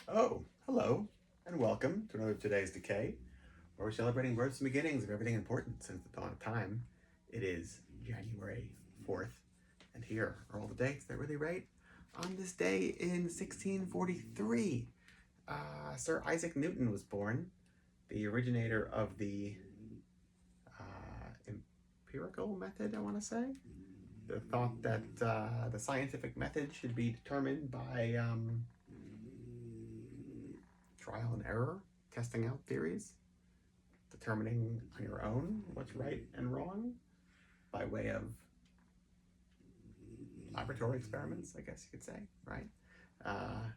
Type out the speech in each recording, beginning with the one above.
Oh, hello, and welcome to another Today's Decay, where we're celebrating births and beginnings of everything important since the dawn of time. It is January 4th, and here are all the dates that really right. On this day in 1643, Sir Isaac Newton was born, the originator of the empirical method, I want to say. The thought that the scientific method should be determined by trial and error, testing out theories, determining on your own what's right and wrong by way of laboratory experiments, I guess you could say, right? Uh,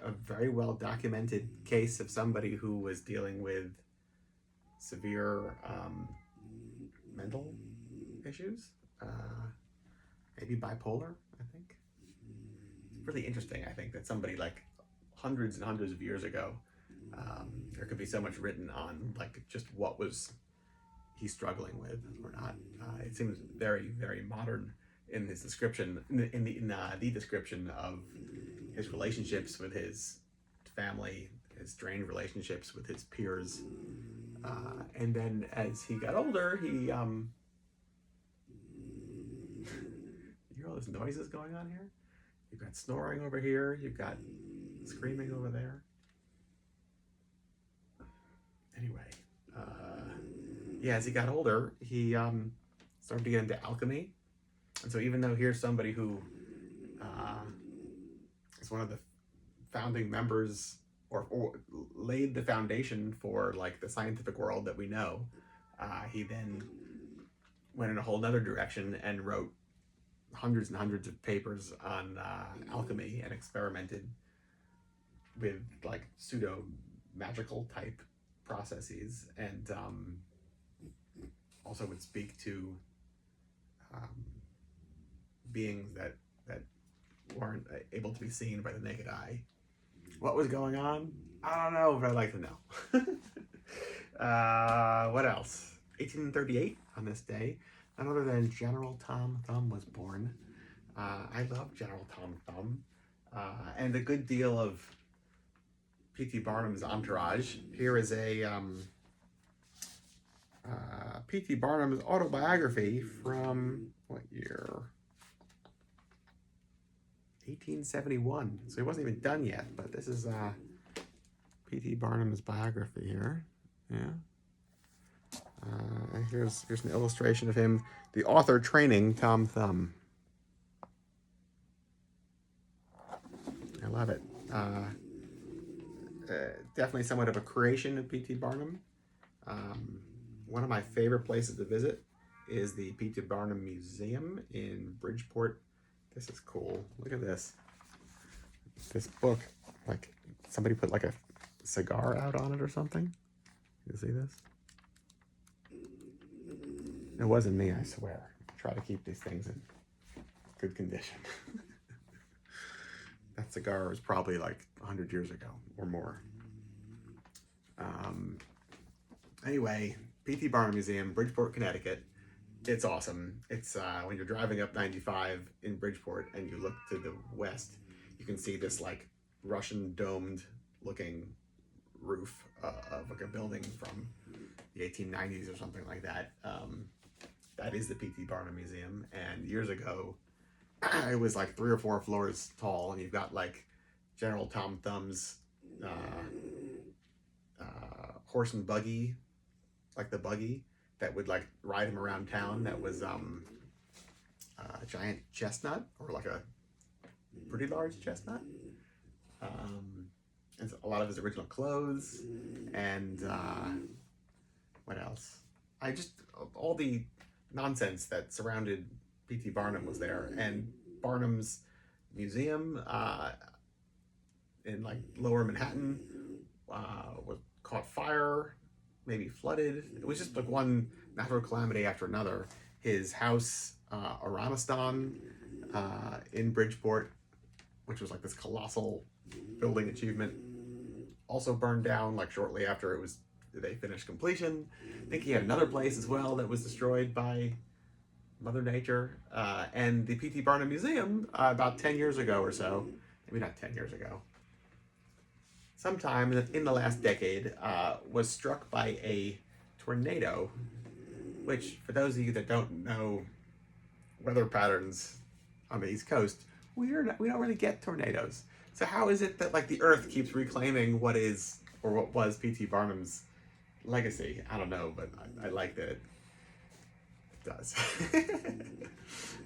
a very well documented case of somebody who was dealing with severe mental issues, maybe bipolar, I think. It's really interesting, I think, that somebody like hundreds and hundreds of years ago, there could be so much written on like just what was he struggling with or not. It seems very, very modern in his description, the description of his relationships with his family, his strained relationships with his peers, and then as he got older, you hear all those noises going on here. You've got snoring over here. You've got screaming over there. Anyway, yeah, as he got older, he started to get into alchemy. And so even though here's somebody who is one of the founding members or laid the foundation for like the scientific world that we know, he then went in a whole other direction and wrote hundreds and hundreds of papers on alchemy and experimented with like pseudo magical type processes, and also would speak to beings that weren't able to be seen by the naked eye. What was going on? I don't know, but I'd like to know. What else? 1838, on this day, none other than General Tom Thumb was born. I love General Tom Thumb, and a good deal of P.T. Barnum's entourage. Here is a P.T. Barnum's autobiography from what year? 1871. So he wasn't even done yet, but this is P.T. Barnum's biography here. Yeah. Here's an illustration of him, the author training Tom Thumb. I love it. Definitely somewhat of a creation of P.T. Barnum. One of my favorite places to visit is the P.T. Barnum Museum in Bridgeport. This is cool. Look at this. This book, like somebody put like a cigar out on it or something. You see this? It wasn't me, I swear. I try to keep these things in good condition. That cigar was probably like 100 years ago or more. Anyway, P.T. Barnum Museum, Bridgeport, Connecticut. It's awesome. It's when you're driving up 95 in Bridgeport and you look to the west, you can see this like Russian domed looking roof of like a building from the 1890s or something like that. That is the P.T. Barnum Museum. And years ago, it was like 3 or 4 floors tall, and you've got like General Tom Thumb's horse and buggy, like the buggy that would like ride him around town. That was a giant chestnut, or like a pretty large chestnut. And a lot of his original clothes, and what else? All the nonsense that surrounded P.T. Barnum was there, and Barnum's museum in like Lower Manhattan was caught fire, maybe flooded. It was just like one natural calamity after another. His house, Aranistan, in Bridgeport, which was like this colossal building achievement, also burned down like shortly after they finished completion. I think he had another place as well that was destroyed by Mother Nature. And the P.T. Barnum Museum, about 10 years ago or so, maybe not 10 years ago, sometime in the last decade, was struck by a tornado, which, for those of you that don't know weather patterns on the East Coast, we don't really get tornadoes. So how is it that like the Earth keeps reclaiming what is or what was P.T. Barnum's legacy? I don't know, but I like that it does.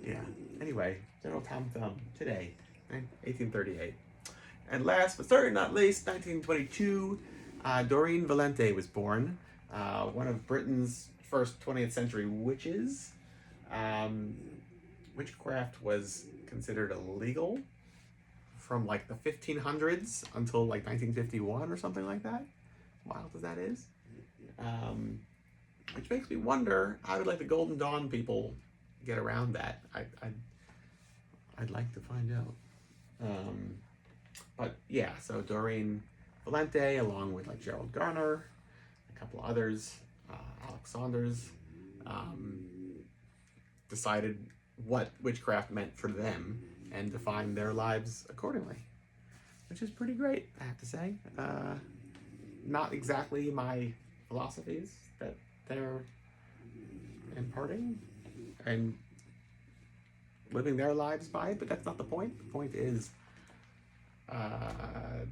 Yeah. Anyway, General Tom Thumb today, 1838. And last but certainly not least, 1922, Doreen Valente was born, one of Britain's first 20th century witches. Witchcraft was considered illegal from like the 1500s until like 1951 or something like that. Wild as that is. Which makes me wonder, how did like the Golden Dawn people get around that? I'd like to find out. But yeah, so Doreen Valente, along with like Gerald Garner, a couple others, Alex Saunders, decided what witchcraft meant for them and defined their lives accordingly, which is pretty great, I have to say. Not exactly my philosophies that they're imparting and living their lives by, but that's not the point. The point is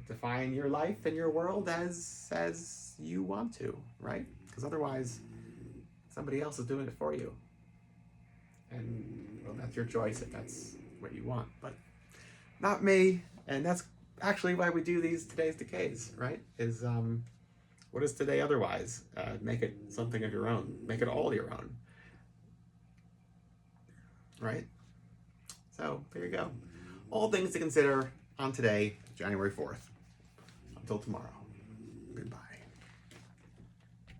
define your life and your world as you want to, right? Because otherwise somebody else is doing it for you, and well, that's your choice if that's what you want, but not me. And that's actually why we do today's decays, right? Is what is today otherwise? Make it something of your own, make it all your own, right? So there you go, all things to consider on today, January 4th. Until tomorrow, goodbye.